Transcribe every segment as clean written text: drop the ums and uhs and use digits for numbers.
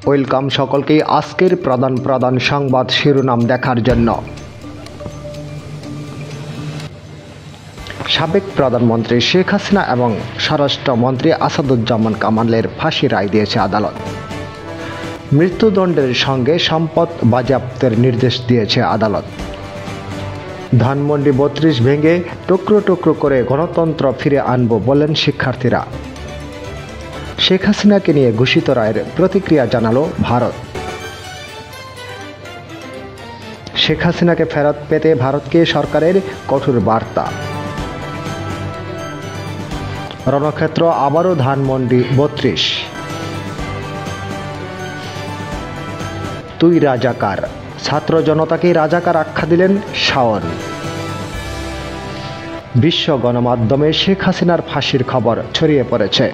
Welcome সকলকে আজকের প্রধান সংবাদ শিরোনাম দেখার জন্য। সাবেক প্রধানমন্ত্রী শেখ হাসিনা এবং স্বরাষ্ট্রমন্ত্রী আসাদুজ্জামান কামালের ফাঁসি রায় দিয়েছে আদালত। মৃত্যুদণ্ডের সঙ্গে সম্পদ বাজেয়াপ্তের নির্দেশ দিয়েছে আদালত। ধানমন্ডি ৩২ ভেঙে টুকরো টুকরো করে গণতন্ত্র ফিরে আনব বলেন শিক্ষার্থীরা। শেখ হাসিনাকে নিয়ে ঘোষিত রায়ের প্রতিক্রিয়া জানালো ভারত। শেখ হাসিনাকে ফেরত পেতে ভারতকে সরকারের কঠোর বার্তা। রণক্ষেত্র আবারও ধানমন্ডি ৩২। তুই রাজাকার, ছাত্র জনতাকে রাজাকার আখ্যা দিলেন শাওন। বিশ্ব গণমাধ্যমে শেখ হাসিনার ফাঁসির খবর ছড়িয়ে পড়েছে।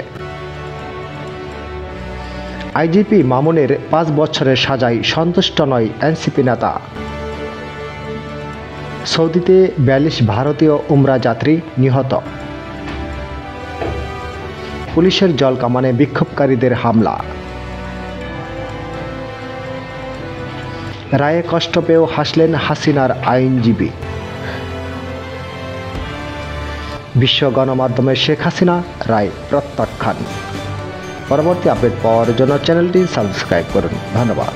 আইজিপি মামুনের ৫ বছরের সাজায় সন্তুষ্ট নয় এনসিপি নেতা। সৌদিতে ৪২ ভারতীয় উমরা যাত্রী নিহত। পুলিশের জলকামানে বিক্ষোভকারীদের হামলা। রায়ে কষ্ট পেয়েও হাসলেন হাসিনার আইনজীবী। বিশ্ব গণমাধ্যমে শেখ হাসিনা রায় প্রত্যাখ্যান। পরবর্তী আপডেট পাওয়ার জন্য চ্যানেলটি সাবস্ক্রাইব করুন। ধন্যবাদ।